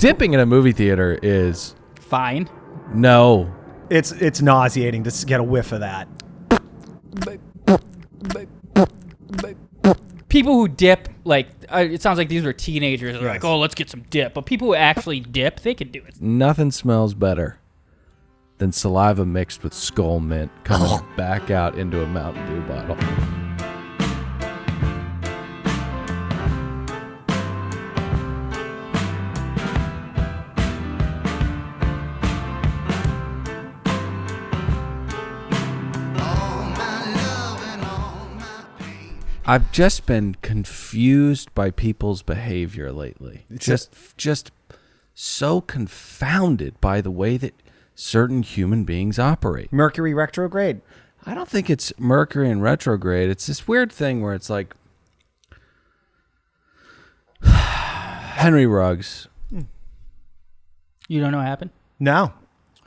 Dipping in a movie theater is fine. No. It's nauseating to get a whiff of that. People who dip, like, it sounds like these were teenagers. They're like, oh, let's get some dip. But people who actually dip, they can do it. Nothing smells better than saliva mixed with skull mint coming back out into a Mountain Dew bottle. I've just been confused by people's behavior lately. Just so confounded by the way that certain human beings operate. Mercury retrograde. I don't think it's Mercury in retrograde. It's this weird thing where it's like Henry Ruggs. You don't know what happened? No.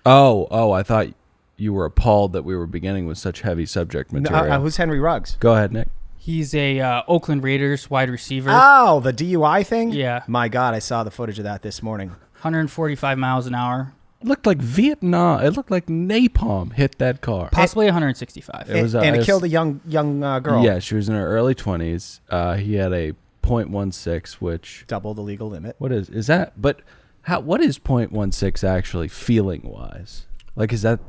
Oh, I thought you were appalled that we were beginning with such heavy subject material. No, who's Henry Ruggs? Go ahead, Nick. He's a Oakland Raiders wide receiver. Oh, the DUI thing? Yeah. My God, I saw the footage of that this morning. 145 miles an hour. It looked like Vietnam. It looked like napalm hit that car. Possibly 165. It killed a young girl. Yeah, she was in her early 20s. He had a .16, which... double the legal limit. What is that? But what is .16 actually feeling-wise? Like, is that...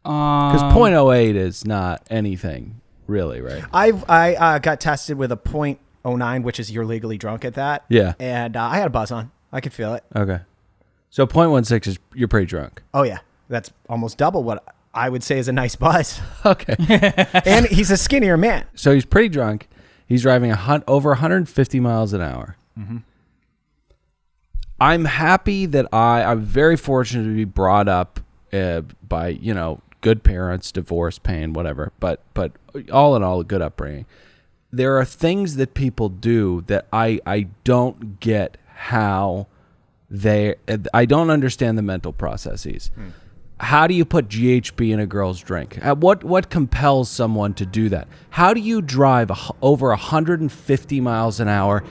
Because .08 is not anything, really, right? I got tested with a .09, which is you're legally drunk at that. Yeah. And I had a buzz on. I could feel it. Okay. So .16 is you're pretty drunk. Oh, yeah. That's almost double what I would say is a nice buzz. Okay. And he's a skinnier man. So he's pretty drunk. He's driving over 150 miles an hour. Mm-hmm. I'm happy that I'm very fortunate to be brought up by, good parents, divorce, pain, whatever. But all in all, a good upbringing. There are things that people do that I don't get how I don't understand the mental processes. How do you put GHB in a girl's drink? What compels someone to do that? How do you drive over 150 miles an hour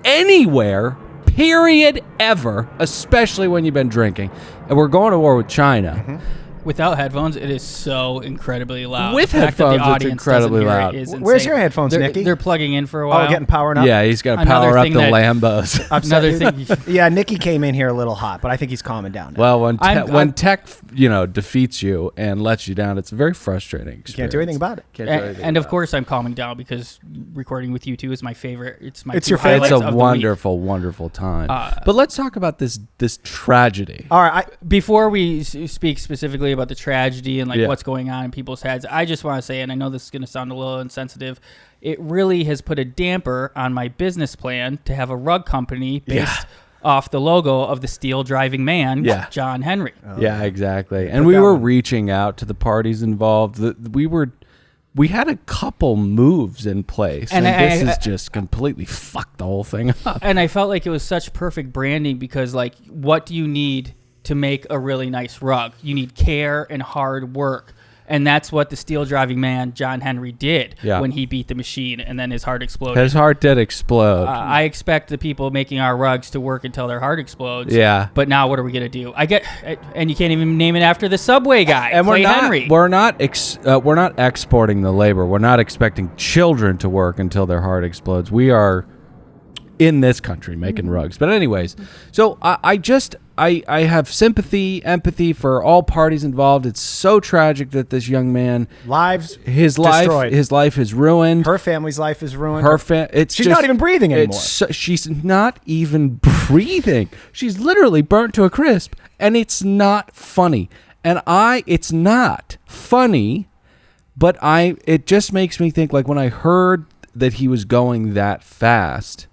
anywhere, period, ever, especially when you've been drinking? And we're going to war with China. Mm-hmm. Without headphones, it is so incredibly loud. With the fact headphones, that the it's audience incredibly doesn't hear loud. it is Where's insane. your headphones, Nicky? They're plugging in for a while. Oh, getting powered up? Yeah, he's got to Another power up thing the that- Lambos. Another thing. Yeah, Nicky came in here a little hot, but I think he's calming down now. Well, when I'm- tech, defeats you and lets you down, it's a very frustrating experience. You can't do anything about it. Can't do anything And of about course, I'm calming down because recording with you two is my favorite. It's It's two your favorite. it. highlights It's of a the wonderful, wonderful time. But let's talk about this tragedy. All right. week. Before we speak specifically about the tragedy and Yeah. what's going on in people's heads, I just want to say, and I know this is going to sound a little insensitive, it really has put a damper on my business plan to have a rug company based off the logo of the steel driving man, John Henry. Yeah, exactly. And we were reaching out to the parties involved. We had a couple moves in place, and this has just completely fucked the whole thing up. And I felt like it was such perfect branding because, like, what do you need to make a really nice rug? You need care and hard work. And that's what the steel driving man, John Henry, did when he beat the machine and then his heart exploded. His heart did explode. I expect the people making our rugs to work until their heart explodes. Yeah. But now what are we going to do? And you can't even name it after the Subway guy, And Clay Henry. we're not exporting the labor. We're not expecting children to work until their heart explodes. We are in this country making rugs. But anyways, so I have sympathy, empathy for all parties involved. It's so tragic that this young man, his destroyed. life is ruined. Her family's life is ruined. She's not even breathing anymore. She's not even breathing. She's literally burnt to a crisp, and it's not funny. And it's not funny, but it just makes me think, like, when I heard that he was going that fast,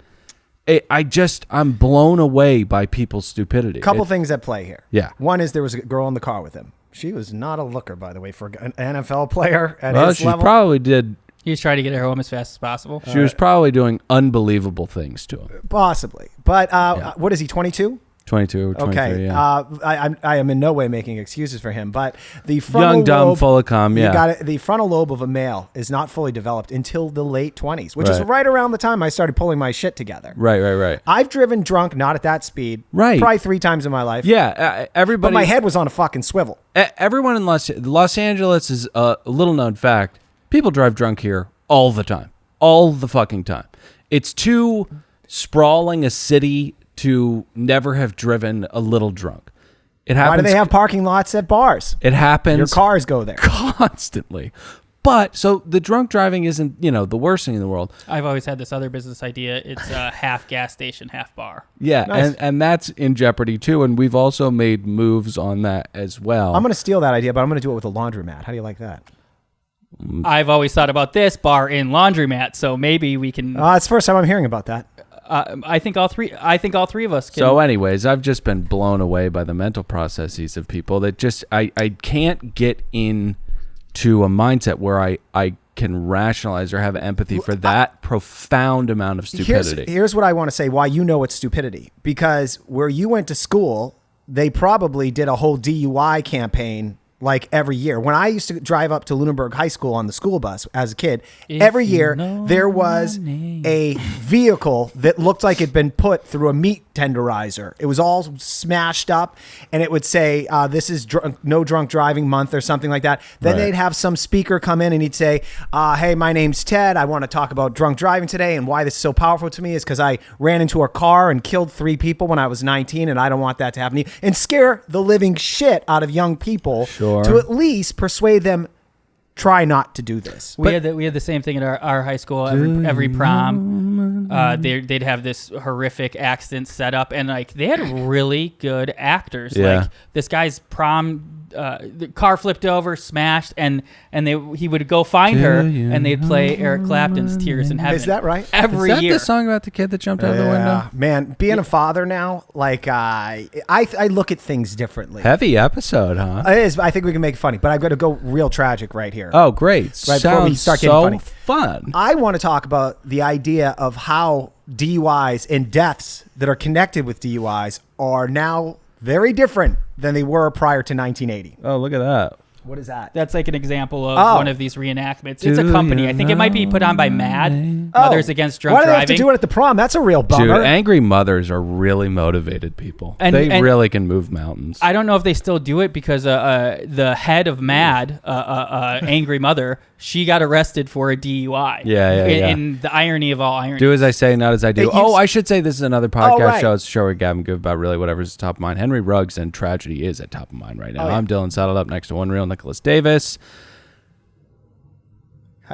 I'm blown away by people's stupidity. Couple things at play here. Yeah. One is there was a girl in the car with him. She was not a looker, by the way, for an NFL player at his she level. probably did. He was trying to get her home as fast as possible. She was probably doing unbelievable things to him. Possibly. But what is he, 22? 22 or 23, Okay, yeah. I am in no way making excuses for him, but the frontal Young, dumb, lobe, full of cum, yeah. You got it. The frontal lobe of a male is not fully developed until the late 20s, which is Right. right around the time I started pulling my shit together. Right. I've driven drunk, not at that speed, Right. probably 3 times in my life. Yeah, everybody. But my head was on a fucking swivel. Everyone in Los Angeles is a little known fact. People drive drunk here all the time. All the fucking time. It's too sprawling a city to never have driven a little drunk. It happens. Why do they have parking lots at bars? It happens. Your cars go there constantly. But so the drunk driving isn't, the worst thing in the world. I've always had this other business idea. It's half gas station, half bar. Yeah, Nice. and that's in jeopardy too. And we've also made moves on that as well. I'm going to steal that idea, but I'm going to do it with a laundromat. How do you like that? I've always thought about this bar in laundromat, so maybe we can. It's the first time I'm hearing about that. I think all three of us can. So, anyways, I've just been blown away by the mental processes of people that just I can't get into a mindset where I can rationalize or have empathy for that profound amount of stupidity. Here's what I want to say why you know it's stupidity. Because where you went to school, they probably did a whole DUI campaign like every year. When I used to drive up to Lunenburg High School on the school bus as a kid, every year there was a vehicle that looked like it'd been put through a meat tenderizer. It was all smashed up, and it would say, this is no drunk driving month or something like that. Then they'd have some speaker come in and he'd say, hey, my name's Ted. I want to talk about drunk driving today, and why this is so powerful to me is because I ran into a car and killed 3 people when I was 19, and I don't want that to happen to you. And scare the living shit out of young people to at least persuade them, try not to do this. We had the same thing at our high school. Every prom, they'd have this horrific accident set up, and like they had really good actors. Yeah. Like this guy's prom, the car flipped over, smashed, and he would go find her, and they'd play Eric Clapton's "Tears in Heaven." Is that right? Every Is that year. the song about the kid that jumped out of the window? Man, being a father now, like I look at things differently. Heavy episode, huh? It is. I think we can make it funny, but I've got to go real tragic right here. Oh, great. Right before we Sounds start getting so funny. fun. I want to talk about the idea of how DUIs and deaths that are connected with DUIs are now very different than they were prior to 1980. Oh, look at that. What is that? That's like an example of one of these reenactments. It's a company. I think it might be put on by MAD, Mothers Against Drunk Why do they Driving. have to do it at the prom? That's a real bummer. Dude, angry mothers are really motivated people. They really can move mountains. I don't know if they still do it because the head of MAD, Angry Mother, she got arrested for a DUI. Yeah. And the irony of all irony. Do as I say, not as I do. I should say this is another podcast right. show. It's a show where Gavin give about really whatever's top of mind. Henry Ruggs and tragedy is at top of mind right now. I'm Dylan, saddled up next to one real Nicholas Davis.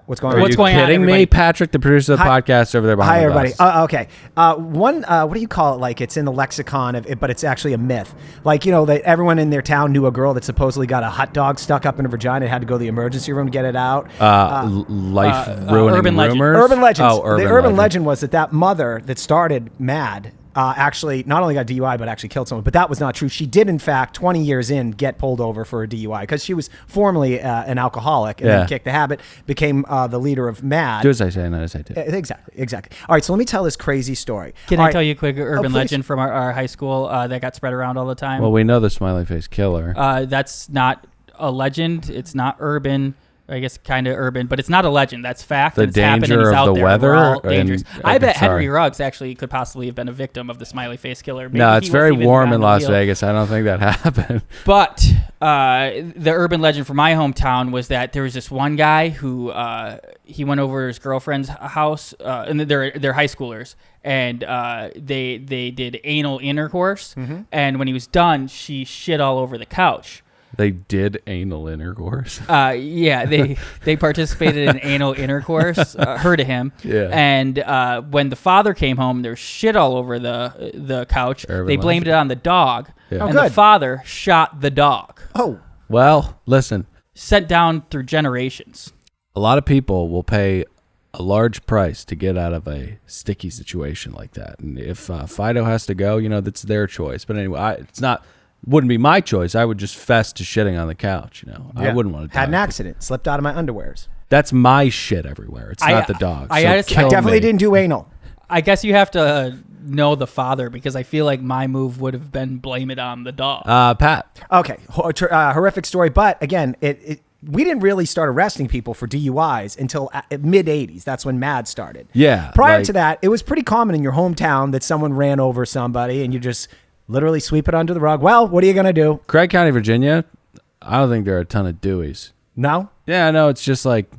What's going on? What's going on, Kidding me, everybody? Patrick, the producer of the podcast over there behind Hi, the everybody. glass. Okay. What do you call it? Like it's in the lexicon of it, but it's actually a myth. Like, that everyone in their town knew a girl that supposedly got a hot dog stuck up in her vagina and had to go to the emergency room to get it out. Life-ruining urban legend. rumors? Urban legends. Oh, The urban legend was that mother that started MAD actually not only got DUI but actually killed someone. But that was not true. She did, in fact, 20 years in, get pulled over for a DUI because she was formerly an alcoholic and then kicked the habit, became the leader of MAD. Do as I say, not as I do. Exactly. All right, so let me tell this crazy story. Can All I right. tell you a quick urban please. legend from our high school that got spread around all the time? Well, we know the smiley face killer. That's not a legend. It's not urban. I guess kind of urban, but it's not a legend. That's fact. The and it's happened, and danger he's of out the there. weather We're all and- dangerous. okay, I bet sorry. Henry Ruggs actually could possibly have been a victim of the smiley face killer. Maybe No, he it's was very even warm on in the Las wheel. Vegas. I don't think that happened. But the urban legend from my hometown was that there was this one guy who he went over to his girlfriend's house, and they're high schoolers, and they did anal intercourse, and when he was done, she shit all over the couch. They did anal intercourse. Yeah, they participated in anal intercourse, her to him. Yeah. And when the father came home, there was shit all over the couch. Urban They blamed it on the dog, Yeah. and Oh, the good. father shot the dog. Oh, Well, listen, Sent down through generations. a lot of people will pay a large price to get out of a sticky situation like that. And if Fido has to go, that's their choice. But anyway, wouldn't be my choice. I would just fess to shitting on the couch, I yeah. wouldn't want to Had an die. accident, slipped out of my underwears. That's my shit everywhere. It's not the dog's. I So honestly- kill I definitely me. didn't do anal. I guess you have to know the father, because I feel like my move would have been blame it on the dog. Pat. Okay, horrific story. But again, we didn't really start arresting people for DUIs until mid 80s. That's when MAD started. Yeah. Prior to that, it was pretty common in your hometown that someone ran over somebody and you just literally sweep it under the rug. Well, what are you going to do? Craig County, Virginia, I don't think there are a ton of Deweys. No? Yeah, no, it's just like,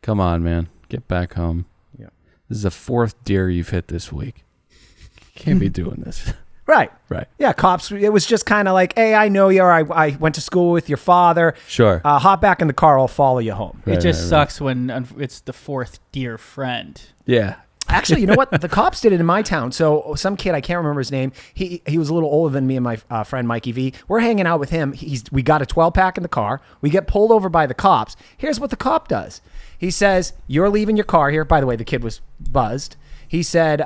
come on, man. Get back home. Yeah. This is the 4th deer you've hit this week. You can't be doing this. Right. Right. Yeah, cops, it was just kind of like, hey, I know you, or I went to school with your father. Sure. Hop back in the car, I'll follow you home. It just sucks when it's the 4th dear friend. Yeah. Actually, you know what? The cops did it in my town. So some kid, I can't remember his name. He was a little older than me and my friend Mikey V. We're hanging out with him. We got a 12-pack in the car. We get pulled over by the cops. Here's what the cop does. He says, you're leaving your car here. By the way, the kid was buzzed. He said,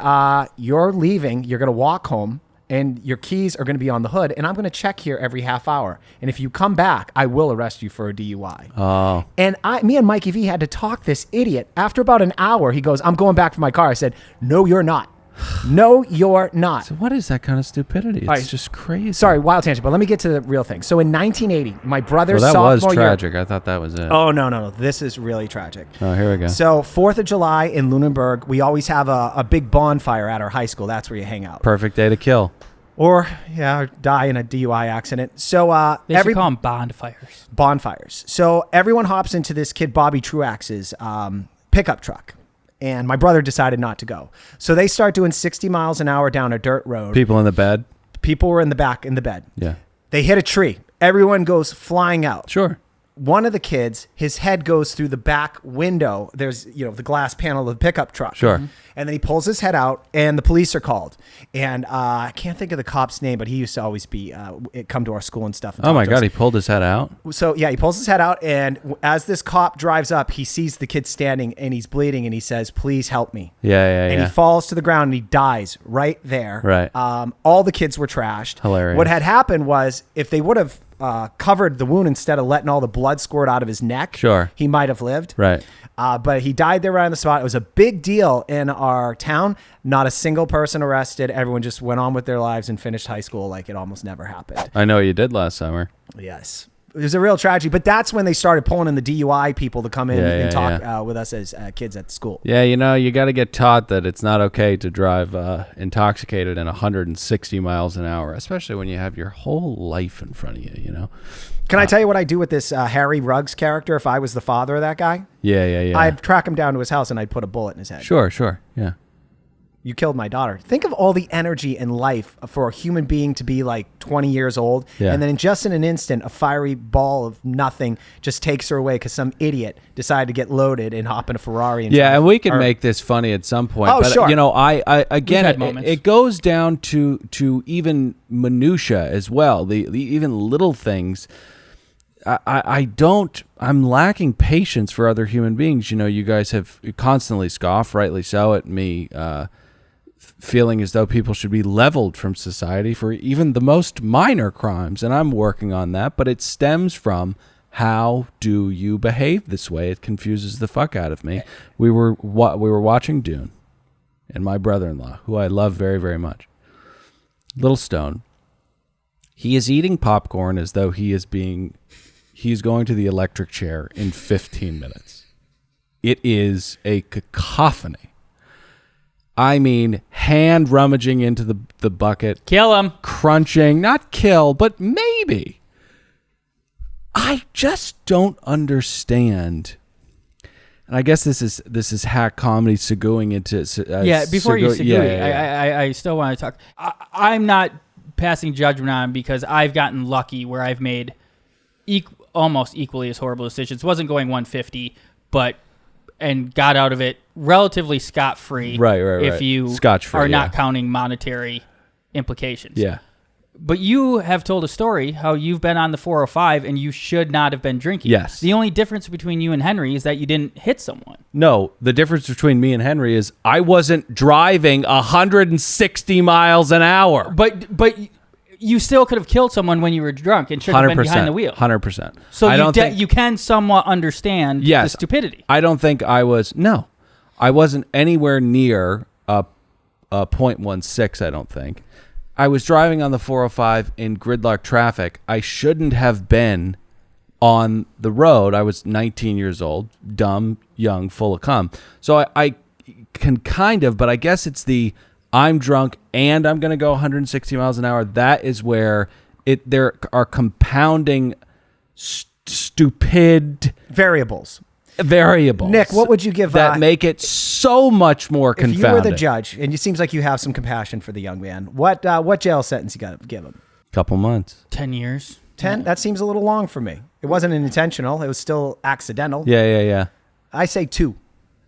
you're leaving. You're going to walk home. And your keys are going to be on the hood, and I'm going to check here every half hour. And if you come back, I will arrest you for a DUI. Oh. And me and Mikey V had to talk this idiot. After about an hour, he goes, I'm going back for my car. I said, no, you're not. No, you're not. So what is that kind of stupidity? It's right. just crazy. Sorry, wild tangent, but let me get to the real thing. So in 1980, my brother's that sophomore was year. tragic. I thought that was it. Oh, no. This is really tragic. Oh, here we go. So 4th of July in Lunenburg, we always have a big bonfire at our high school. That's where you hang out. Perfect day to kill. Or die in a DUI accident. So They should call them bonfires. Bonfires. So everyone hops into this kid Bobby Truax's pickup truck. And my brother decided not to go. So they start doing 60 miles an hour down a dirt road. People in the bed? People were in the back in the bed. Yeah. They hit a tree. Everyone goes flying out. Sure. One of the kids, his head goes through the back window. There's, the glass panel of the pickup truck. Sure. And then he pulls his head out, and the police are called. And I can't think of the cop's name, but he used to always come to our school and stuff. And Oh my God, he pulled his head out? So yeah, he pulls his head out, and as this cop drives up, he sees the kid standing, and he's bleeding, and he says, "Please help me." Yeah. And he falls to the ground, and he dies right there. Right. All the kids were trashed. Hilarious. What had happened was, if they would have covered the wound instead of letting all the blood squirt out of his neck, sure, he might have lived. Right. But he died there right on the spot. It was a big deal in our town. Not a single person arrested. Everyone just went on with their lives and finished high school like it almost never happened. I know what you did last summer. Yes. It was a real tragedy, but that's when they started pulling in the DUI people to come in and talk with us as kids at the school. Yeah, you got to get taught that it's not okay to drive intoxicated in 160 miles an hour, especially when you have your whole life in front of you, Can I tell you what I do with this Harry Ruggs character if I was the father of that guy? Yeah. I'd track him down to his house and I'd put a bullet in his head. Sure, yeah. You killed my daughter. Think of all the energy in life for a human being to be like 20 years old. Yeah. And then just in an instant, a fiery ball of nothing just takes her away because some idiot decided to get loaded and hop in a Ferrari. And we can make this funny at some point. Oh, but, sure. I again, moments. it goes down to even minutia as well. The even little things. I'm lacking patience for other human beings. You guys have constantly scoffed, rightly so, at me, feeling as though people should be leveled from society for even the most minor crimes, and I'm working on that, but it stems from how do you behave this way? It confuses the fuck out of me. We were watching Dune, and my brother-in-law, who I love very, very much, Little Stone, he is eating popcorn as though he's going to the electric chair in 15 minutes. It is a cacophony. I mean, hand rummaging into the bucket. Kill him. Crunching. Not kill, but maybe. I just don't understand. And I guess this is hack comedy seguing into... before you segue, I still want to talk. I'm not passing judgment on him because I've gotten lucky where I've made almost equally as horrible decisions. Wasn't going 150, and got out of it relatively scot-free. Right. If you Scotch-free, are not counting monetary implications. Yeah. But you have told a story how you've been on the 405 and you should not have been drinking. Yes. The only difference between you and Henry is that you didn't hit someone. No, the difference between me and Henry is I wasn't driving 160 miles an hour. But you still could have killed someone when you were drunk and should have been behind the wheel. 100%. So you can somewhat understand the stupidity. I don't think I was. No, I wasn't anywhere near a .16, I don't think. I was driving on the 405 in gridlock traffic. I shouldn't have been on the road. I was 19 years old, dumb, young, full of cum. So I can kind of, but I guess it's the I'm drunk and I'm going to go 160 miles an hour. That is where there are compounding stupid variables. Nick, what would you give that make it so much more confounding? If you were the judge, and it seems like you have some compassion for the young man, what jail sentence you got to give him? Couple months. 10 years. 10? That seems a little long for me. It wasn't intentional. It was still accidental. Yeah. I say 2.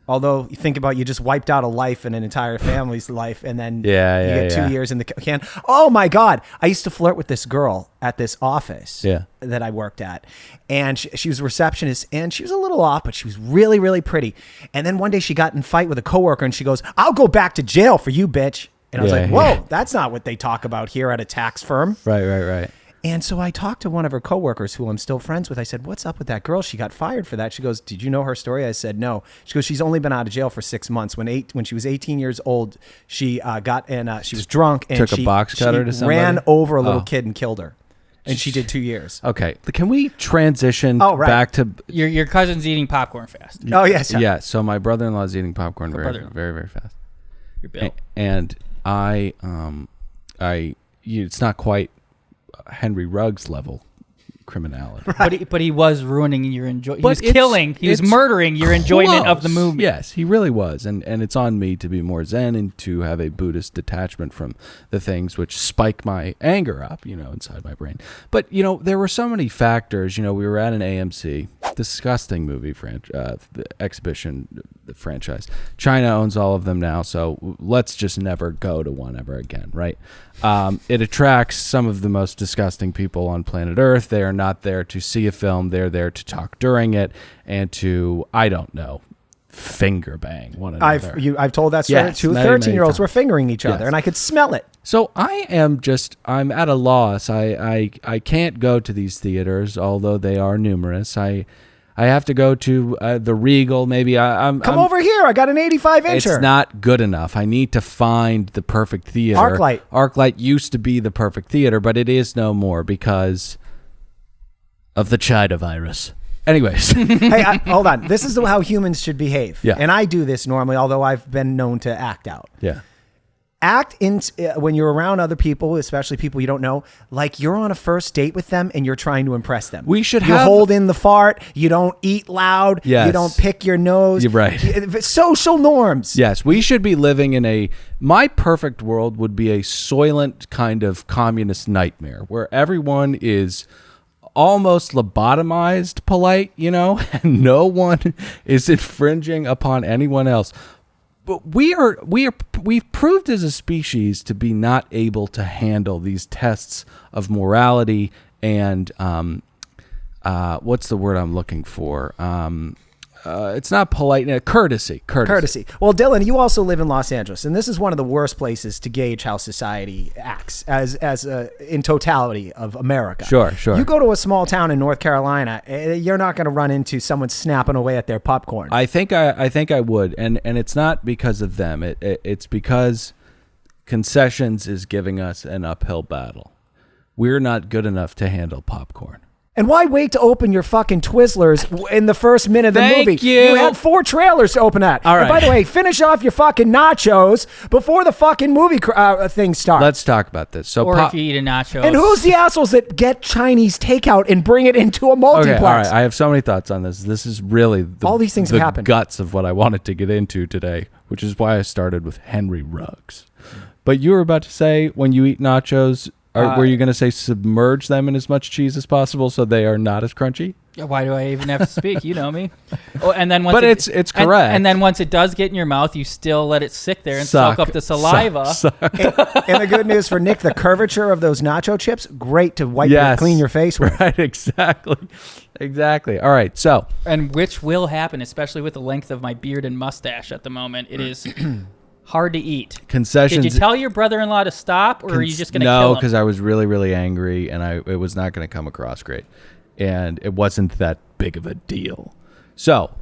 Although you think about, you just wiped out a life and an entire family's life, and then you get 2 years in the can. Oh my God! I used to flirt with this girl at this office that I worked at, and she was a receptionist, and she was a little off, but she was really, really pretty. And then one day she got in a fight with a coworker, and she goes, "I'll go back to jail for you, bitch." And I was like, "Whoa, that's not what they talk about here at a tax firm." Right. And so I talked to one of her coworkers who I'm still friends with. I said, "What's up with that girl? She got fired for that." She goes, "Did you know her story?" I said, "No." She goes, "She's only been out of jail for 6 months. When she was 18 years old, she she was drunk and took a box cutter to somebody? Ran over a little kid and killed her. And she did 2 years." Okay. Can we transition back to... Your cousin's eating popcorn fast. Oh, yes. Yeah. So my brother-in-law is eating popcorn very, very fast. Your bill. And it's not quite Henry Ruggs level criminality. But he was ruining your enjoyment. He was murdering your enjoyment of the movie. Yes, he really was. And it's on me to be more zen and to have a Buddhist detachment from the things which spike my anger up, inside my brain. But, there were so many factors. We were at an AMC, disgusting movie exhibition franchise. China owns all of them now, so let's just never go to one ever again, right? It attracts some of the most disgusting people on planet Earth. They are not there to see a film. They're there to talk during it and to, I don't know, finger bang one another. I've told that story too. 13-year-olds were fingering each other, and I could smell it. So I'm at a loss. I can't go to these theaters, although they are numerous. I have to go to the Regal. Maybe I'm over here. I got an 85-incher. It's not good enough. I need to find the perfect theater. ArcLight used to be the perfect theater, but it is no more because of the China virus. Anyways. Hey, hold on. This is how humans should behave. Yeah. And I do this normally, although I've been known to act out. Yeah. Act when you're around other people, especially people you don't know, like you're on a first date with them and you're trying to impress them. You hold in the fart. You don't eat loud. Yes. You don't pick your nose. You're right. Social norms. Yes, we should be living in my perfect world would be a soylent kind of communist nightmare where everyone is almost lobotomized polite, and no one is infringing upon anyone else. But we've proved as a species to be not able to handle these tests of morality and what's the word I'm looking for? It's not politeness, courtesy. Well, Dylan, you also live in Los Angeles, and this is one of the worst places to gauge how society acts as in totality of America. Sure. You go to a small town in North Carolina, you're not going to run into someone snapping away at their popcorn. I think I would, and it's not because of them. It's because concessions is giving us an uphill battle. We're not good enough to handle popcorn. And why wait to open your fucking Twizzlers in the first minute of the movie? Thank you. You had 4 trailers to open at. All right. And by the way, finish off your fucking nachos before the fucking movie thing starts. Let's talk about this. So, if you eat a nacho. And who's the assholes that get Chinese takeout and bring it into a multiplex? Okay, all right. I have so many thoughts on this. This is really all these things have happened. Guts of what I wanted to get into today, which is why I started with Henry Ruggs. But you were about to say when you eat nachos. Were you going to say submerge them in as much cheese as possible so they are not as crunchy? Yeah, why do I even have to speak? You know me. And then it's correct. And then once it does get in your mouth, you still let it sit there and soak up the saliva. And the good news for Nick, the curvature of those nacho chips, great to clean your face with. Right, exactly. All right, so. And which will happen, especially with the length of my beard and mustache at the moment. It is... hard to eat. Concessions. Did you tell your brother-in-law to stop, or are you just going to kill him? No, because I was really, really angry, and it was not going to come across great. And it wasn't that big of a deal. So,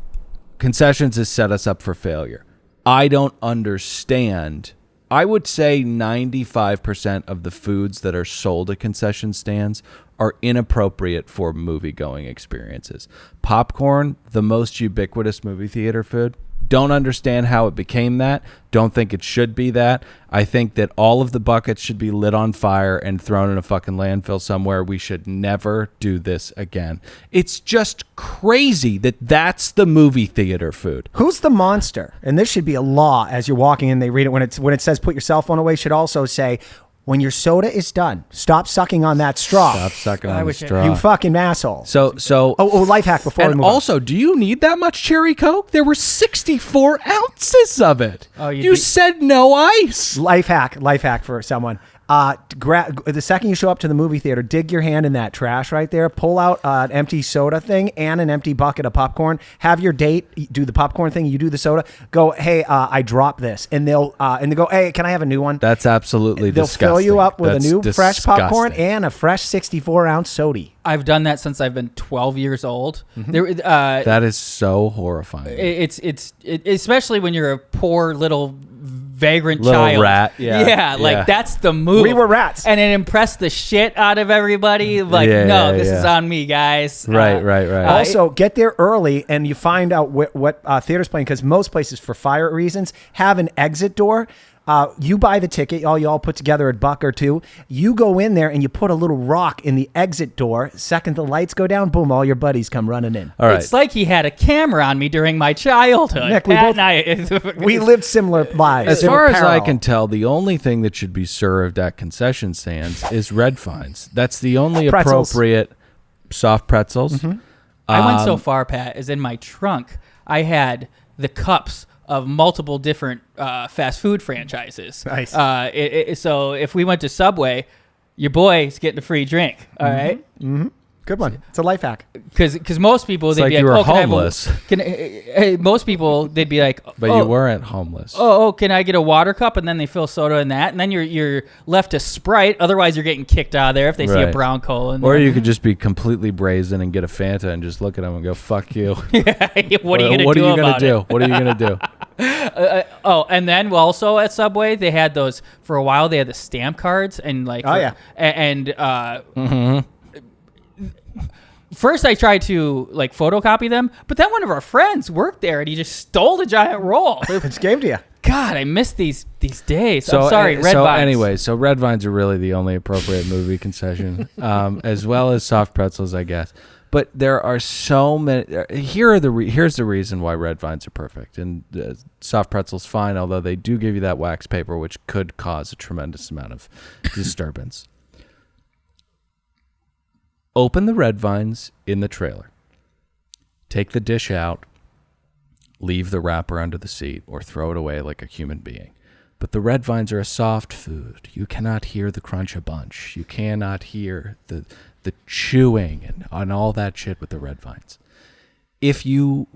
concessions has set us up for failure. I don't understand. I would say 95% of the foods that are sold at concession stands are inappropriate for movie-going experiences. Popcorn, the most ubiquitous movie theater food. Don't understand how it became that. Don't think it should be that. I think that all of the buckets should be lit on fire and thrown in a fucking landfill somewhere. We should never do this again. It's just crazy that that's the movie theater food. Who's the monster? And this should be a law as you're walking in. They read it when it says put your cell phone away. Should also say, when your soda is done, stop sucking on that straw. Stop sucking on the straw. You fucking asshole. So. Life hack before we move on. Also, do you need that much cherry Coke? There were 64 ounces of it. Oh, you said no ice. Life hack for someone. The second you show up to the movie theater, dig your hand in that trash right there, pull out an empty soda thing and an empty bucket of popcorn. Have your date do the popcorn thing, you do the soda. Go, hey, I dropped this, and they'll go, hey, can I have a new one? That's absolutely disgusting. They'll fill you up with a new fresh popcorn and a fresh 64-ounce soda. I've done that since I've been 12 years old. Mm-hmm. That is so horrifying. It's especially when you're a poor little vagrant little child. Rat. Yeah. That's the move. We were rats. And it impressed the shit out of everybody. This is on me, guys. Right. Also, get there early and you find out what theater's playing, because most places, for fire reasons, have an exit door. You buy the ticket, all y'all put together a buck or two. You go in there and you put a little rock in the exit door. Second the lights go down, boom, all your buddies come running in. All right. It's like he had a camera on me during my childhood. Nick, we lived similar lives. As far as I can tell, the only thing that should be served at concession stands is Red Vines. That's the only appropriate soft pretzels. Mm-hmm. I went so far, Pat, as in my trunk, I had the cups of multiple different fast food franchises. Nice. So if we went to Subway, your boy's getting a free drink. All right. Mm-hmm. Good one. It's a life hack. Because most people, it's they'd like be you like, were homeless. Most people, they'd be like, but you weren't homeless. Can I get a water cup? And then they fill soda in that. And then you're left to Sprite. Otherwise, you're getting kicked out of there if they see a brown cola in there. Or you could just be completely brazen and get a Fanta and just look at them and go, fuck you. What are you going to do? What are you going to do? And then also at Subway, they had those, for a while, they had the stamp cards. And first, I tried to photocopy them, but then one of our friends worked there, and he just stole the giant roll. Just gave to you. God, I miss these days. I'm sorry, Red Vines. So Red Vines are really the only appropriate movie concession, as well as soft pretzels, I guess. But there are so many. Here's the reason why Red Vines are perfect, and soft pretzels fine, although they do give you that wax paper, which could cause a tremendous amount of disturbance. Open the Red Vines in the trailer. Take the dish out. Leave the wrapper under the seat or throw it away like a human being. But the Red Vines are a soft food. You cannot hear the crunch a bunch. You cannot hear the chewing and all that shit with the Red Vines. If you,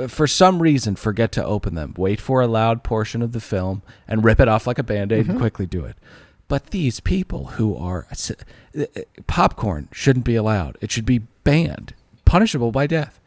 for some reason, forget to open them, wait for a loud portion of the film and rip it off like a Band-Aid and quickly do it. But these people who are... popcorn shouldn't be allowed. It should be banned. Punishable by death.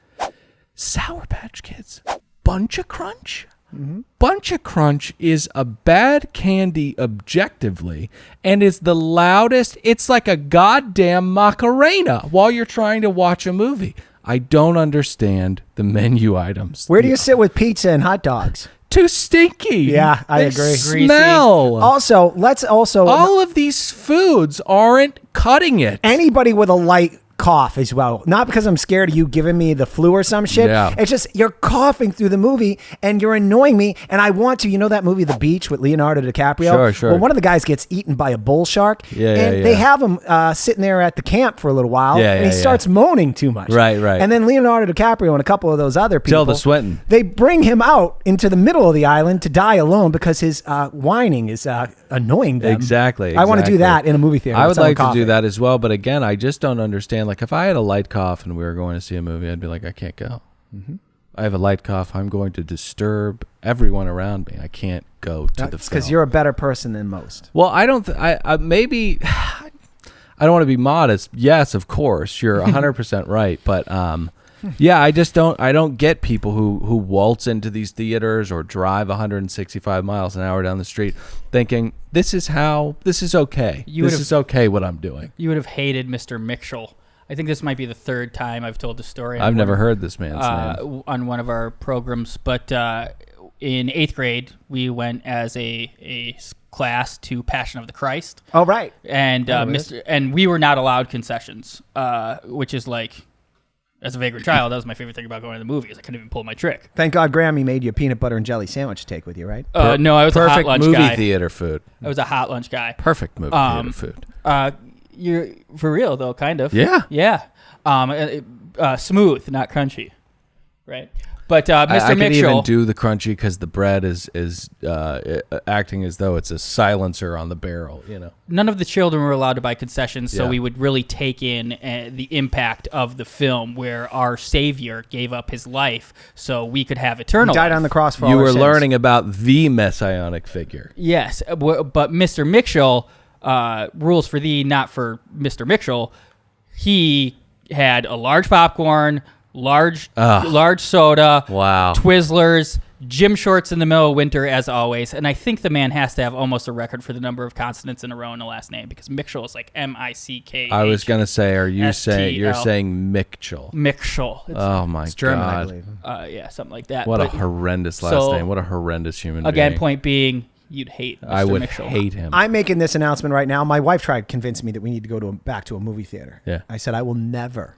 Sour Patch Kids. Bunch of Crunch? Mm-hmm. Bunch of Crunch is a bad candy objectively and is the loudest. It's like a goddamn Macarena while you're trying to watch a movie. I don't understand the menu items. Where do you sit with pizza and hot dogs? Too stinky. Yeah, I agree. Smell. Also, all of these foods aren't cutting it. Anybody with a light cough as well, not because I'm scared of you giving me the flu or some shit. Yeah. It's just you're coughing through the movie and you're annoying me, and I want to. You know that movie The Beach with Leonardo DiCaprio? Sure. Well, one of the guys gets eaten by a bull shark, they have him sitting there at the camp for a little while, and he starts moaning too much. Right. And then Leonardo DiCaprio and a couple of those other people, Tilda Swinton, they bring him out into the middle of the island to die alone because his whining is annoying them. Exactly. I want to do that in a movie theater. I would like to do that as well, but again, I just don't understand. Like if I had a light cough and we were going to see a movie, I'd be like, I can't go. Mm-hmm. I have a light cough. I'm going to disturb everyone around me. I can't go to the film. Because you're a better person than most. Well, I don't. Maybe I don't want to be modest. Yes, of course, you're 100% right. But Yeah, I don't get people who waltz into these theaters or drive 165 miles an hour down the street thinking this is okay. This is okay what I'm doing. You would have hated Mr. Mitchell. I think this might be the third time I've told the story. I've never heard this man's name on one of our programs, but in 8th grade we went as a class to Passion of the Christ. Oh, right. And and we were not allowed concessions, which is like, as a vagrant child, that was my favorite thing about going to the movies. I couldn't even pull my trick. Thank God Grammy made you a peanut butter and jelly sandwich to take with you, right? No, I was a hot lunch guy. Perfect movie theater food. I was a hot lunch guy. Perfect movie theater food. You're for real though, kind of. Yeah. Yeah. Smooth, not crunchy. Right. But Mr. I Mitchell, can even do the crunchy because the bread is acting as though it's a silencer on the barrel. You know, none of the children were allowed to buy concessions, so Yeah. we would really take in the impact of the film, where our Savior gave up his life so we could have eternal. He died life. on the cross for you all our were sins. learning about the messianic figure. Yes, but Mr. Mitchell, rules for thee, not for Mr. Mitchell. He had a large popcorn, large soda, Wow. Twizzlers, gym shorts in the middle of winter, as always. And I think the man has to have almost a record for the number of consonants in a row in the last name, because Mitchell is like Mick. I was gonna say, are you STL. you're saying Mitchell? Mitchell. Oh my It's German, I God! believe. Yeah, something like that. What a But horrendous last so, name! What a horrendous human again, being! point being, you'd hate Mr. I would Mitchell. hate him. I'm making this announcement right now. My wife tried to convince me that we need to go back to a movie theater. Yeah. I said I will never,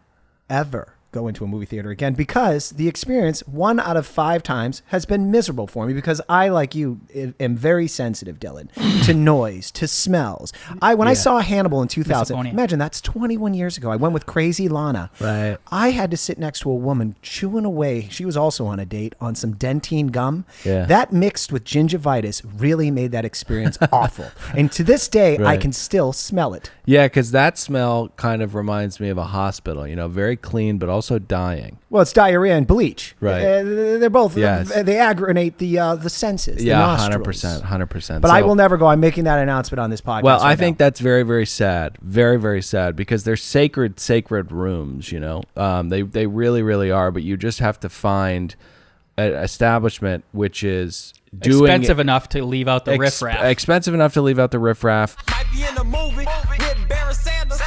ever go into a movie theater again, because the experience 1 out of 5 times has been miserable for me, because I, like you, am very sensitive, Dylan, to noise, to smells. When I saw Hannibal in 2000, Misophonia. imagine that's 21 years ago. I went with Crazy Lana. Right. I had to sit next to a woman chewing away. She was also on a date on some Dentine gum. Yeah. That mixed with gingivitis really made that experience awful. And to this day, I Right. can still smell it. Yeah, because that smell kind of reminds me of a hospital. You know, very clean, but also dying. Well, it's diarrhea and bleach. Right. They're both. Yes. They aggravate the senses. The Yeah, nostrils. 100%. But I will never go. I'm making that announcement on this podcast. Well, I right think now. that's very, very sad. Very, very sad, because they're sacred rooms. You know, they really, really are. But you just have to find an establishment which is doing Expensive enough to leave out the riffraff. Expensive enough to leave out the riffraff. Might be in a movie with Barry Sanders.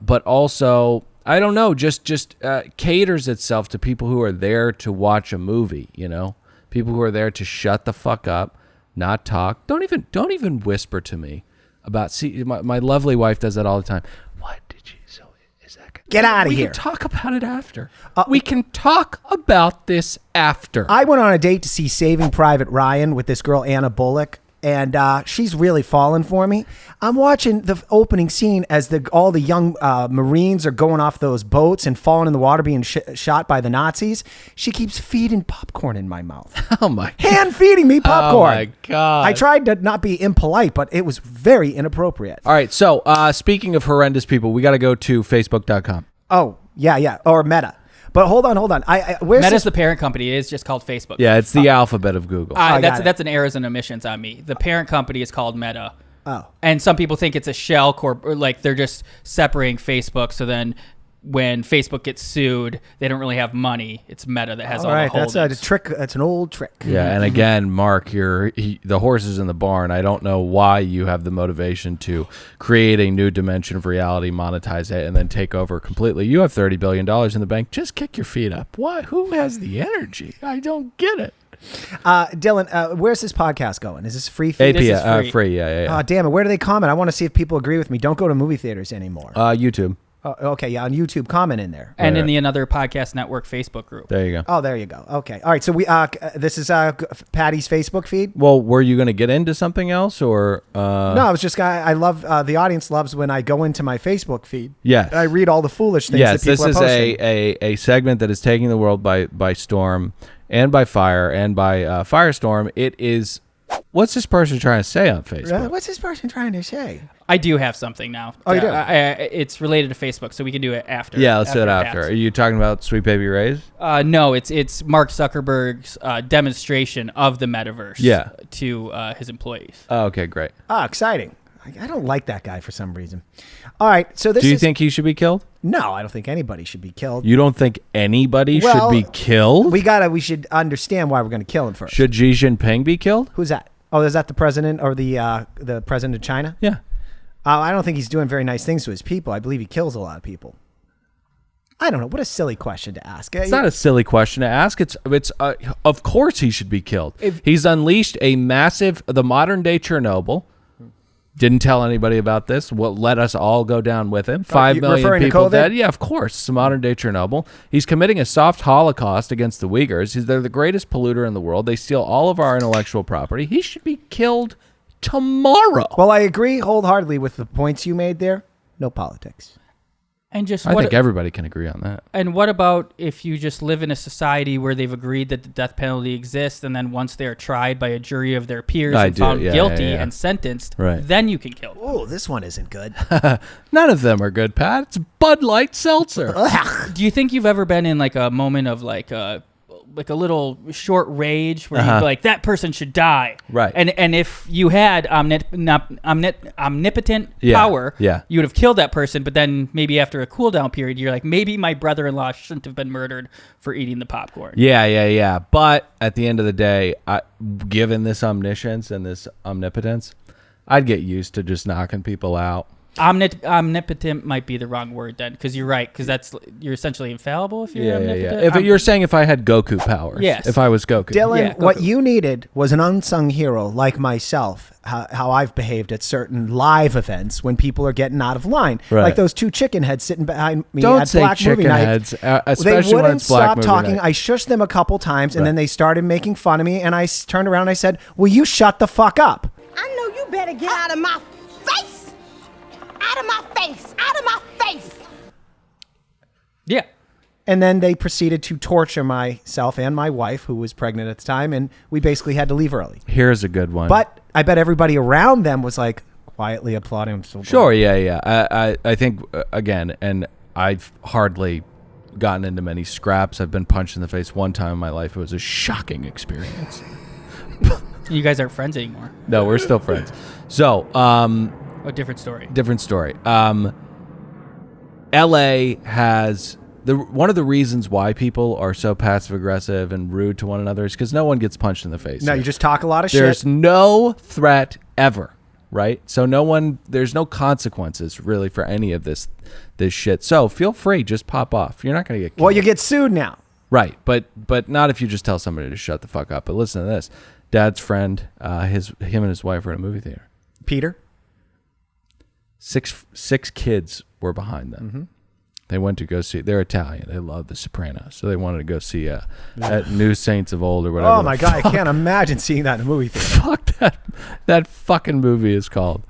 But also, I don't know, just caters itself to people who are there to watch a movie. You know, people who are there to shut the fuck up, not talk. Don't even whisper to me about. See, my lovely wife does that all the time. What did you? So is that good? Get out of We here. can talk about it after. We can talk about this after. I went on a date to see Saving Private Ryan with this girl, Anna Bullock, and she's really fallen for me. I'm watching the opening scene as all the young Marines are going off those boats and falling in the water, being shot by the Nazis. She keeps feeding popcorn in my mouth. Oh my! Hand feeding me popcorn. Oh my God! I tried to not be impolite, but it was very inappropriate. All right. So speaking of horrendous people, we got to go to Facebook.com. Oh, yeah. Or Meta. But hold on. Where's Meta's this? the parent company. It is just called Facebook. Yeah, it's the alphabet of Google. got it. That's an errors and omissions on me. The parent company is called Meta. Oh. And some people think it's a shell corp, or like they're just separating Facebook. So then when Facebook gets sued, they don't really have money. It's Meta that has all right, the that's holdings. a trick. That's an old trick. Yeah, and again, Mark, the horse is in the barn. I don't know why you have the motivation to create a new dimension of reality, monetize it, and then take over completely. You have $30 billion in the bank. Just kick your feet up. Why? Who has the energy? I don't get it. Dylan, where's this podcast going? Is this free feed? This is API, free. free. Yeah. Oh, damn it. Where do they comment? I want to see if people agree with me. Don't go to movie theaters anymore. YouTube. Oh, okay, yeah, on YouTube, comment in there. And Right. in the Another Podcast Network Facebook group. There you go. Oh, there you go. Okay. All right, so we this is Patty's Facebook feed. Well, were you going to get into something else, or? No, I was just I love the audience loves when I go into my Facebook feed. Yes. And I read all the foolish things Yes, that people this are is posting. a segment that is taking the world by storm, and by fire, and by firestorm. It is. What's this person trying to say on Facebook? What's this person trying to say? I do have something now. Oh, you do? It's related to Facebook, so we can do it after. Yeah, let's do it after. Apps. Are you talking about Sweet Baby Ray's? No, it's Mark Zuckerberg's demonstration of the metaverse Yeah. to his employees. Oh, okay, great. Ah, exciting. I don't like that guy for some reason. All right, so this Do you think he should be killed? No, I don't think anybody should be killed. You don't think anybody should be killed? We should understand why we're going to kill him first. Should Xi Jinping be killed? Who's that? Oh, is that the president or the president of China? Yeah. I don't think he's doing very nice things to his people. I believe he kills a lot of people. I don't know. What a silly question to ask. It's not a silly question to ask. It's of course he should be killed. He's unleashed the modern day Chernobyl. Didn't tell anybody about this. Well, let us all go down with him. 5 million people dead. Yeah, of course. It's modern day Chernobyl. He's committing a soft Holocaust against the Uyghurs. They're the greatest polluter in the world. They steal all of our intellectual property. He should be killed tomorrow. Well, I agree wholeheartedly with the points you made there. No politics. And just I think everybody can agree on that. And what about if you just live in a society where they've agreed that the death penalty exists, and then once they're tried by a jury of their peers and found guilty and sentenced, then you can kill them? Oh, this one isn't good. None of them are good, Pat. It's Bud Light Seltzer. Do you think you've ever been in like a moment of like a little short rage where you'd be like, that person should die? Right. And if you had omnipotent power, you would have killed that person, but then maybe after a cooldown period, you're like, maybe my brother-in-law shouldn't have been murdered for eating the popcorn. Yeah. But at the end of the day, given this omniscience and this omnipotence, I'd get used to just knocking people out. Omnipotent might be the wrong word then, because you're right, because you're essentially infallible if you're omnipotent. If you're saying if I had Goku powers, yes. If I was Goku. Dylan, what you needed was an unsung hero like myself, how I've behaved at certain live events when people are getting out of line. Right. Like those 2 chicken heads sitting behind me Don't at say Black chicken Movie Night. heads, especially they when wouldn't it's Black stop Movie talking. Night. I shushed them a couple times, and then they started making fun of me, and I turned around and I said, will you shut the fuck up? I know you better get out of my face. Out of my face! Out of my face! Yeah. And then they proceeded to torture myself and my wife, who was pregnant at the time, and we basically had to leave early. Here's a good one. But I bet everybody around them was like quietly applauding him. Sure, yeah. I think, again, and I've hardly gotten into many scraps. I've been punched in the face one time in my life. It was a shocking experience. You guys aren't friends anymore. No, we're still friends. So, a different story. LA has one of the reasons why people are so passive aggressive and rude to one another is because no one gets punched in the face. No, you just talk a lot of shit. There's no threat ever, right? So there's no consequences really for any of this shit. So feel free, just pop off. You're not going to get killed. Well, you get sued now. Right, but not if you just tell somebody to shut the fuck up. But listen to this. Dad's friend, him and his wife were in a movie theater. Peter? Six kids were behind them. Mm-hmm. They went to go see. They're Italian. They love The Sopranos, so they wanted to go see that New Saints of Old or whatever. Oh my god, I can't imagine seeing that in a movie theater. Fuck that fucking movie is called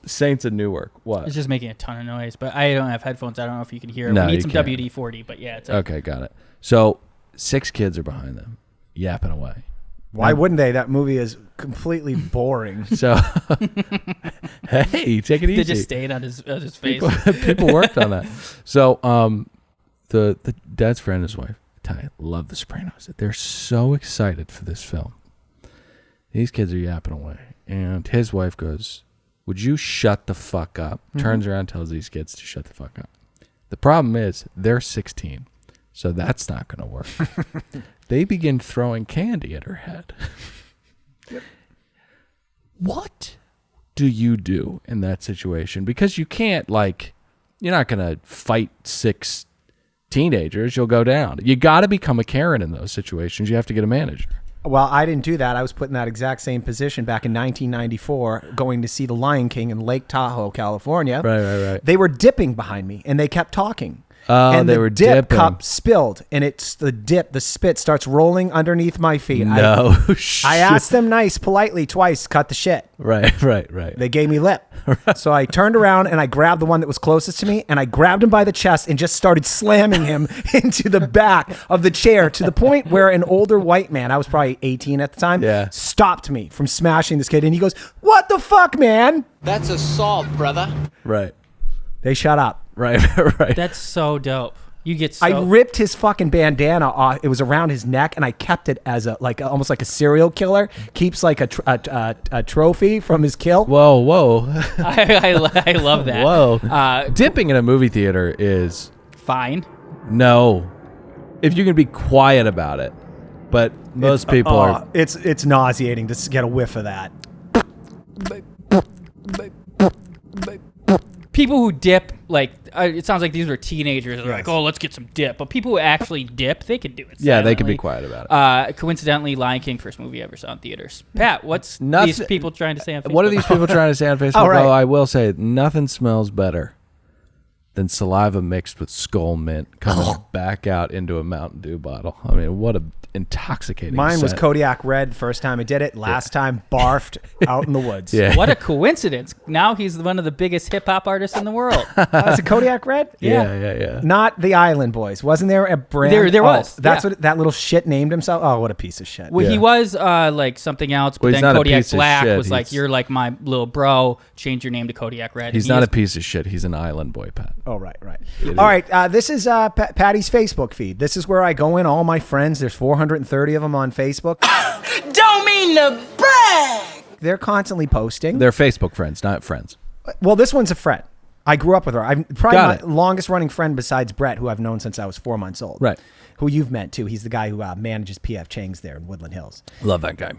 Saints of Newark. What? It's just making a ton of noise, but I don't have headphones. I don't know if you can hear it. No, we need some can't. WD-40, but yeah, it's okay. Got it. So 6 kids are behind them, yapping away. Why wouldn't they? That movie is completely boring. So, hey, take it easy. They just stayed on his face. People worked on that. So, the dad's friend and his wife, Italian, love The Sopranos. They're so excited for this film. These kids are yapping away, and his wife goes, "Would you shut the fuck up?" Mm-hmm. Turns around, tells these kids to shut the fuck up. The problem is they're 16, so that's not going to work. They begin throwing candy at her head. Yep. What do you do in that situation? Because you can't, you're not going to fight 6 teenagers. You'll go down. You got to become a Karen in those situations. You have to get a manager. Well, I didn't do that. I was put in that exact same position back in 1994, going to see The Lion King in Lake Tahoe, California. Right. They were dipping behind me, and they kept talking. And they were dip dipping. cup spilled, and the spit starts rolling underneath my feet. No, I asked them politely twice, cut the shit. Right. They gave me lip. So I turned around and I grabbed the one that was closest to me, and I grabbed him by the chest and just started slamming him into the back of the chair to the point where an older white man, I was probably 18 at the time, stopped me from smashing this kid. And he goes, "What the fuck, man?" That's assault, brother. Right. They shut up. Right. That's so dope. You get so I ripped his fucking bandana off. It was around his neck, and I kept it as almost like a serial killer keeps like a trophy from his kill. Whoa. I love that. Whoa. Dipping in a movie theater is Fine. no. If you can be quiet about it. But most people are. It's nauseating to get a whiff of that. People who dip, like, it sounds like these were teenagers. They're like, oh, let's get some dip. But people who actually dip, they can do it Yeah, they can silently. be quiet about it. Coincidentally, Lion King, first movie I ever saw in theaters. Pat, what's Nothing- these people trying to say on Facebook? What are these people trying to say on Facebook? All right. Oh, I will say nothing smells better than saliva mixed with skull mint coming back out into a Mountain Dew bottle. I mean, what a intoxicating Mine was scent. Kodiak Red first time I did it. Last time barfed out in the woods. Yeah. What a coincidence. Now he's one of the biggest hip-hop artists in the world. Is it Kodiak Red? Yeah. Not the Island Boys. Wasn't there a brand? There was, That's yeah. what that little shit named himself. Oh, what a piece of shit. Well, Yeah. he was like something else, but Well, he's then not a Kodiak piece of Black shit. was like, He's- you're like my little bro. Change your name to Kodiak Red. He's And not he a is- piece of shit. He's an island boy, Pat. Oh, right. All right. This is Patty's Facebook feed. This is where I go in. All my friends. There's 430 of them on Facebook. Don't mean to brag. They're constantly posting. They're Facebook friends, not friends. Well, this one's a friend. I grew up with her. I'm probably Got my longest running friend besides Brett, who I've known since I was 4 months old. Right. Who you've met too. He's the guy who manages PF Chang's there in Woodland Hills. Love that guy.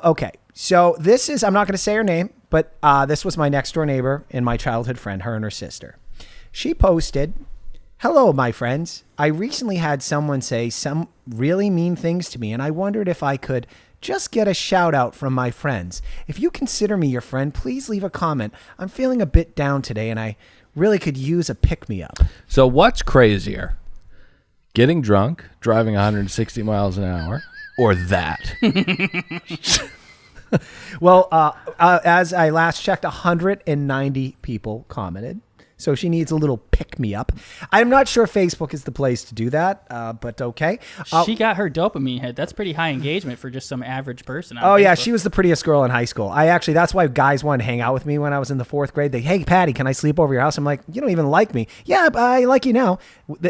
Okay. So this is, I'm not going to say her name, but this was my next door neighbor and my childhood friend, her and her sister. She posted, "Hello, my friends. I recently had someone say some really mean things to me, and I wondered if I could just get a shout out from my friends. If you consider me your friend, please leave a comment. I'm feeling a bit down today, and I really could use a pick-me-up." So what's crazier? Getting drunk, driving 160 miles an hour, or that? Well, as I last checked, 190 people commented. So she needs a little pick-me-up. I'm not sure Facebook is the place to do that, but okay. She got her dopamine hit. That's pretty high engagement for just some average person. On Oh, yeah, Facebook. she was the prettiest girl in high school. That's why guys wanted to hang out with me when I was in the 4th grade. Hey, Patty, can I sleep over your house? I'm like, you don't even like me. Yeah, I like you now.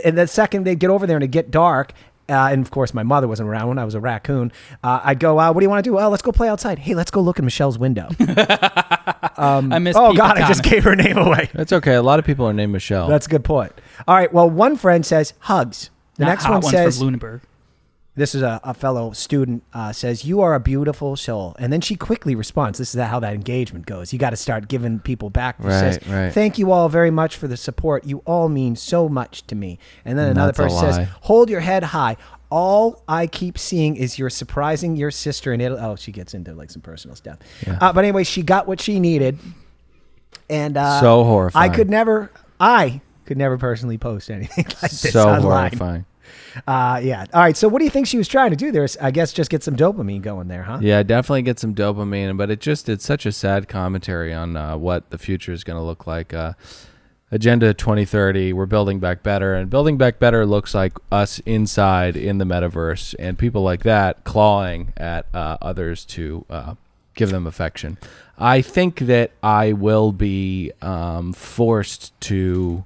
And the second they'd get over there and it'd get dark, and of course my mother wasn't around when I was a raccoon, I'd go, what do you want to do? Oh, let's go play outside. Hey, let's go look in Michelle's window. I miss Oh, people God, I just comment. gave her name away. That's okay. A lot of people are named Michelle. That's a good point. All right, well, one friend says, hugs. The Not next hot one ones says, from Lunenburg. this is a fellow student, says, "You are a beautiful soul." And then she quickly responds. This is how that engagement goes. You got to start giving people back. She says, Right. "Thank you all very much for the support. You all mean so much to me." And then another That's a person says, lie. "Hold your head high. All I keep seeing is you're surprising your sister in Italy." Oh, she gets into like some personal stuff. Yeah. But anyway, she got what she needed. And So horrifying. I could never personally post anything like this so online. horrifying. Yeah. All right. So what do you think she was trying to do there? I guess just get some dopamine going there, huh? Yeah, definitely get some dopamine, but it's such a sad commentary on what the future is going to look like. Agenda 2030, we're building back better, and building back better looks like us inside in the metaverse and people like that clawing at others to give them affection. I think that I will be forced to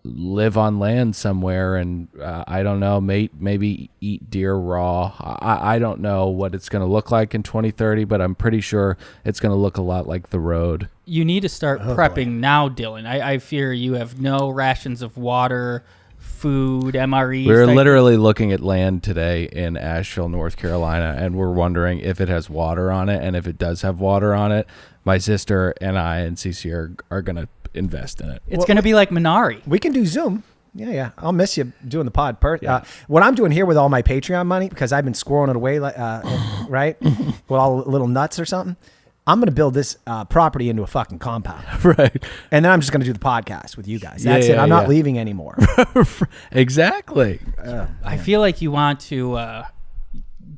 live on land somewhere, and I don't know, maybe eat deer raw. I don't know what it's going to look like in 2030, but I'm pretty sure it's going to look a lot like the road. You need to start prepping now, Dylan. I fear you have no rations of water, food, MREs. We're type- literally looking at land today in Asheville, North Carolina, and we're wondering if it has water on it, and if it does have water on it, my sister and I and Cece are going to invest in it. It's going to be like Minari. We can do Zoom. Yeah. I'll miss you doing the pod. Yeah. What I'm doing here with all my Patreon money, because I've been squirreling it away, right, with all the little nuts or something. I'm going to build this property into a fucking compound. Right. And then I'm just going to do the podcast with you guys. That's it. Yeah, I'm not yeah. leaving anymore. Exactly. I feel like you want to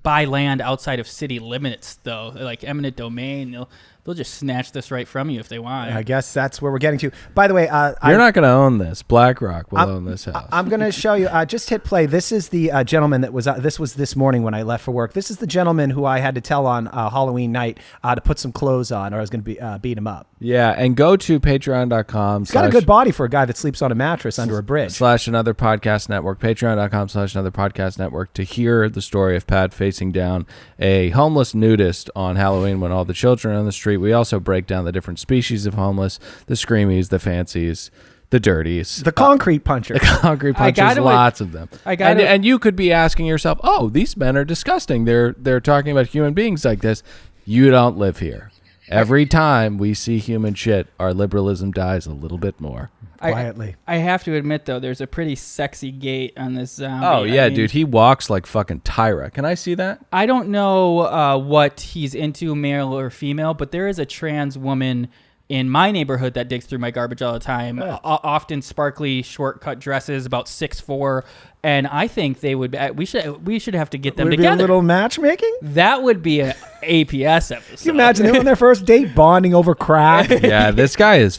buy land outside of city limits, though, like eminent domain. they'll just snatch this right from you if they want. I guess that's where we're getting to. By the way, you're not going to own this. BlackRock will own this house. I'm going to show you. Just hit play. This is the gentleman that was. This was this morning when I left for work. This is the gentleman who I had to tell on Halloween night to put some clothes on, or I was going to beat him up. Yeah, and go to patreon.com. He's got a good body for a guy that sleeps on a mattress under a bridge. / Another Podcast Network. Patreon.com / Another Podcast Network to hear the story of Pat facing down a homeless nudist on Halloween when all the children are on the street. We also break down the different species of homeless, the screamies, the fancies, the dirties. The concrete puncher. The concrete punchers, lots of them. And you could be asking yourself, oh, these men are disgusting. They're talking about human beings like this. You don't live here. Every time we see human shit, our liberalism dies a little bit more. Quietly. I have to admit, though, there's a pretty sexy gait on this zombie. Oh, yeah, dude. He walks like fucking Tyra. Can I see that? I don't know what he's into, male or female, but there is a trans woman in my neighborhood that digs through my garbage all the time. Often sparkly, short-cut dresses, about 6'4", and I think they would. We should have to get them together. Be a little matchmaking. That would be an APS episode. Can you imagine them on their first date bonding over crack? Yeah, this guy's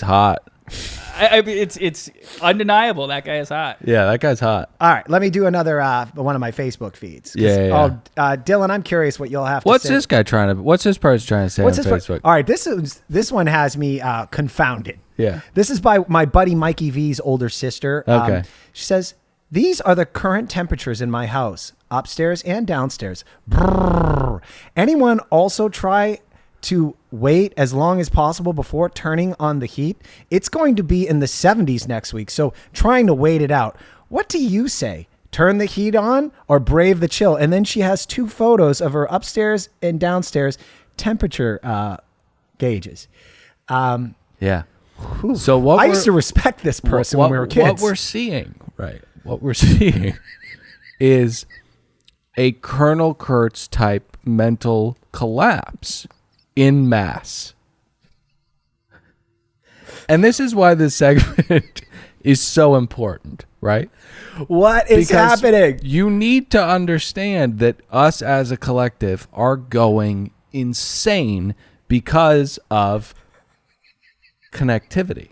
hot. I mean, it's undeniable that guy is hot. Yeah, that guy's hot. All right, let me do another one of my Facebook feeds. Yeah. Dylan, I'm curious what you'll have to say. What's this person trying to say on Facebook? All right, this one has me confounded. Yeah. This is by my buddy Mikey V's older sister. Okay. She says, these are the current temperatures in my house, upstairs and downstairs. Brrr. Anyone also try to wait as long as possible before turning on the heat? It's going to be in the 70s next week, so trying to wait it out. What do you say? Turn the heat on or brave the chill? And then she has 2 photos of her upstairs and downstairs temperature gauges. Yeah. So I used to respect this person when we were kids. What we're seeing is a Colonel Kurtz type mental collapse in mass. And this is why this segment is so important, right? What is happening? You need to understand that us as a collective are going insane because of connectivity.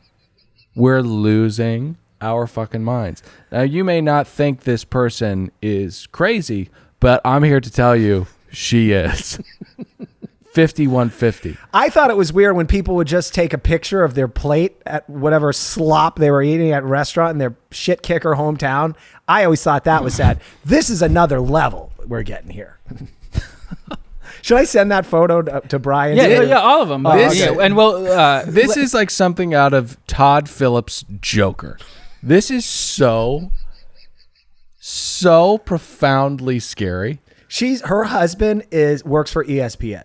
We're losing our fucking minds. Now, you may not think this person is crazy, but I'm here to tell you she is. 5150. I thought it was weird when people would just take a picture of their plate at whatever slop they were eating at a restaurant in their shit kicker hometown. I always thought that was sad. This is another level we're getting here. Should I send that photo to Brian? Yeah, all of them. This is like something out of Todd Phillips' Joker. This is so profoundly scary. Her husband works for ESPN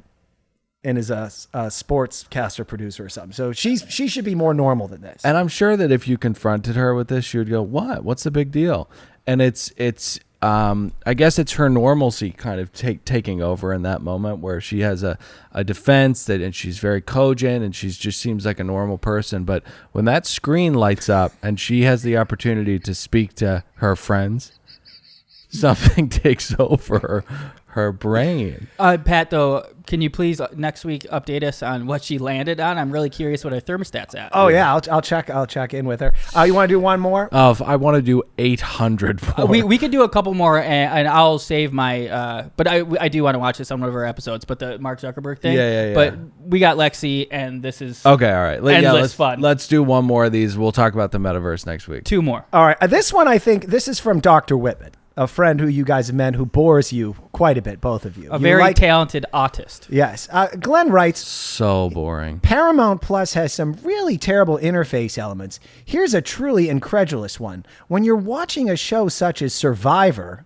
and is a sportscaster producer or something. So she should be more normal than this. And I'm sure that if you confronted her with this, she would go, "What? What's the big deal?" And it's I guess it's her normalcy kind of taking over in that moment where she has a defense and she's very cogent and she just seems like a normal person. But when that screen lights up and she has the opportunity to speak to her friends, something takes over her brain. Pat, though, can you please next week update us on what she landed on? I'm really curious what her thermostat's at. Oh yeah, I'll check in with her. You want to do one more? I want to do 800 more. We could do a couple more, and I'll save my. But I do want to watch this on one of our episodes. But the Mark Zuckerberg thing. Yeah. But we got Lexi, and this is okay. All right, endless fun. Let's do one more of these. We'll talk about the metaverse next week. 2 more. All right, this one I think this is from Dr. Whitman, a friend who you guys have met who bores you quite a bit, both of you. A very talented autist. Yes. Glenn writes, so boring. Paramount Plus has some really terrible interface elements. Here's a truly incredulous one. When you're watching a show such as Survivor,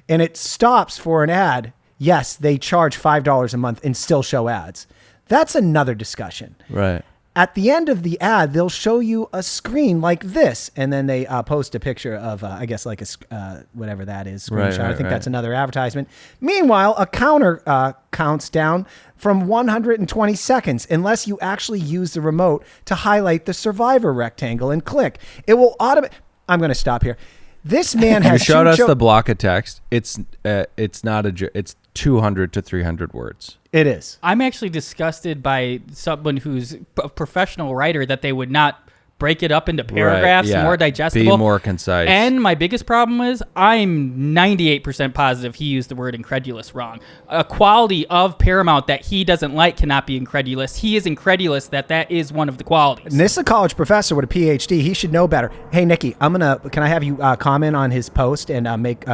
and it stops for an ad, yes, they charge $5 a month and still show ads. That's another discussion. Right. At the end of the ad, they'll show you a screen like this, and then they post a picture of, I guess, like a whatever that is, screenshot. Right, I think that's another advertisement. Meanwhile, a counter counts down from 120 seconds, unless you actually use the remote to highlight the Survivor rectangle and click. It will I'm going to stop here. This man You has showed two us the block of text. It's not it's 200 to 300 words. It is. I'm actually disgusted by someone who's a professional writer that they would not break it up into paragraphs, Right, yeah. more digestible. Be more concise. And my biggest problem is I'm 98% positive he used the word incredulous wrong. A quality of Paramount that he doesn't like cannot be incredulous. He is incredulous that is one of the qualities. And this is a college professor with a PhD. He should know better. Hey, Nikki, can I have you comment on his post and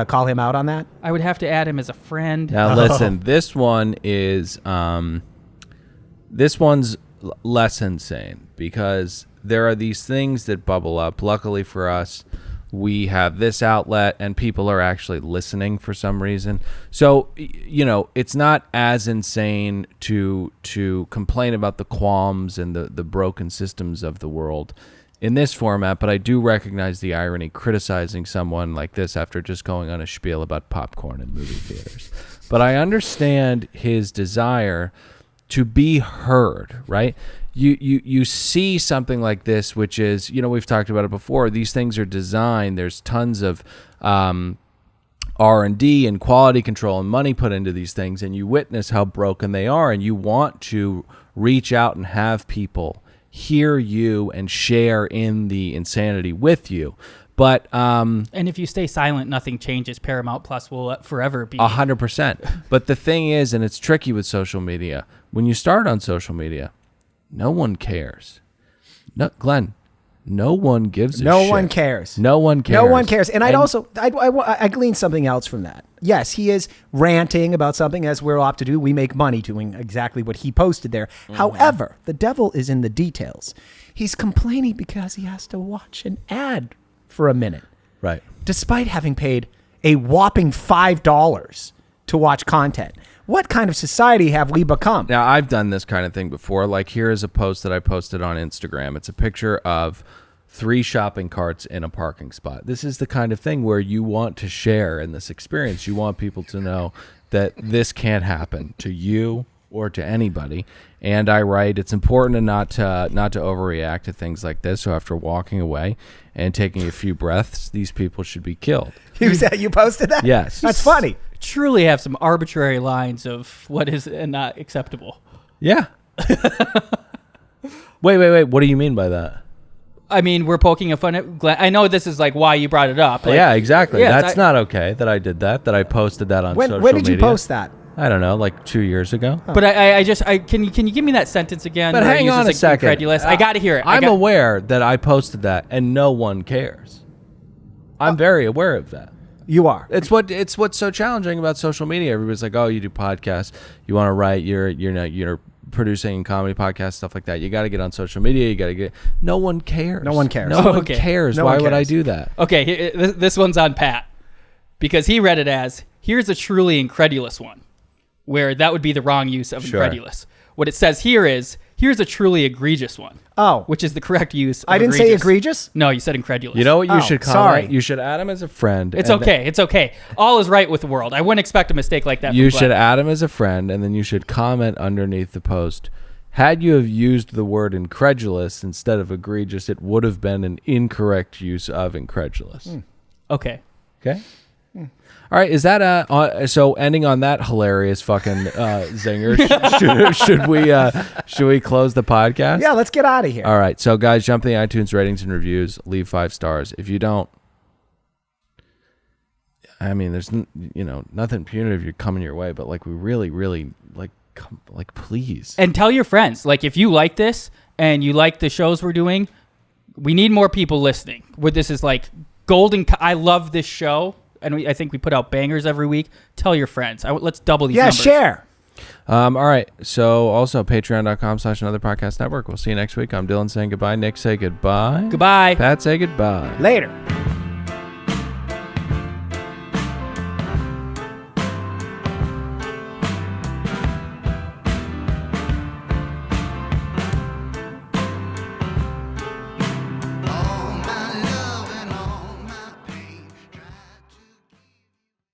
call him out on that? I would have to add him as a friend. Now listen, this one is this one's less insane because there are these things that bubble up. Luckily for us, we have this outlet and people are actually listening for some reason. So, it's not as insane to complain about the qualms and the broken systems of the world in this format, but I do recognize the irony criticizing someone like this after just going on a spiel about popcorn in movie theaters. But I understand his desire to be heard, right? You see something like this, which is, we've talked about it before. These things are designed. There's tons of R&D and quality control and money put into these things, and you witness how broken they are, and you want to reach out and have people hear you and share in the insanity with you. But and if you stay silent, nothing changes. Paramount Plus will forever be 100%. But the thing is, and it's tricky with social media, when you start on social media, no one cares. No, Glenn, no one gives a shit. No one cares. No one cares. No one cares. And I glean something else from that. Yes, he is ranting about something, as we're apt to do. We make money doing exactly what he posted there. Mm-hmm. However, the devil is in the details. He's complaining because he has to watch an ad for a minute. Right. Despite having paid a whopping $5 to watch content. What kind of society have we become? Now, I've done this kind of thing before. Like, here is a post that I posted on Instagram. It's a picture of 3 shopping carts in a parking spot. This is the kind of thing where you want to share in this experience. You want people to know that this can't happen to you or to anybody. And I write, it's important not to overreact to things like this. So after walking away and taking a few breaths, these people should be killed. You posted that? Yes. That's funny. Truly have some arbitrary lines of what is not acceptable. Yeah. Wait. What do you mean by that? I mean, we're poking a fun at Glenn. I know this is like why you brought it up. Like, yeah, exactly. yeah, That's not okay that I did that I posted that on social media. When did you post that? I don't know, like 2 years ago. But I can you give me that sentence again? But hang on a second. Incredulous. I got to hear it. I'm aware that I posted that and no one cares. I'm very aware of that. You are. It's what's so challenging about social media. Everybody's like, "Oh, you do podcasts. You want to write. You're producing comedy podcasts, stuff like that. You got to get on social media. You got to get." No one cares. No one cares. No one cares. Why would I do that? Okay, this one's on Pat because he read it as, "Here's a truly incredulous one," where that would be the wrong use of incredulous. What it says here is, "Here's a truly egregious one." Oh. Which is the correct use of I didn't say egregious? No, you said incredulous. You know what you should comment? Sorry. You should add him as a friend. It's okay. It's okay. All is right with the world. I wouldn't expect a mistake like that. You should add him as a friend, and then you should comment underneath the post. Had you have used the word incredulous instead of egregious, it would have been an incorrect use of incredulous. Okay. Okay? All right, is that so ending on that hilarious fucking zinger, should we close the podcast? Yeah, let's get out of here. All right, so guys, jump in the iTunes ratings and reviews, leave 5 stars. If you don't, I mean, there's nothing punitive you're coming your way, but like we really like please. And tell your friends, like if you like this and you like the shows we're doing, we need more people listening. Where this is like golden. I love this show. And I think we put out bangers every week. Tell your friends. Let's double these numbers. Share. All right. So also patreon.com/another podcast network. We'll see you next week. I'm Dylan saying goodbye. Nick, say goodbye. Goodbye. Pat, say goodbye. Later.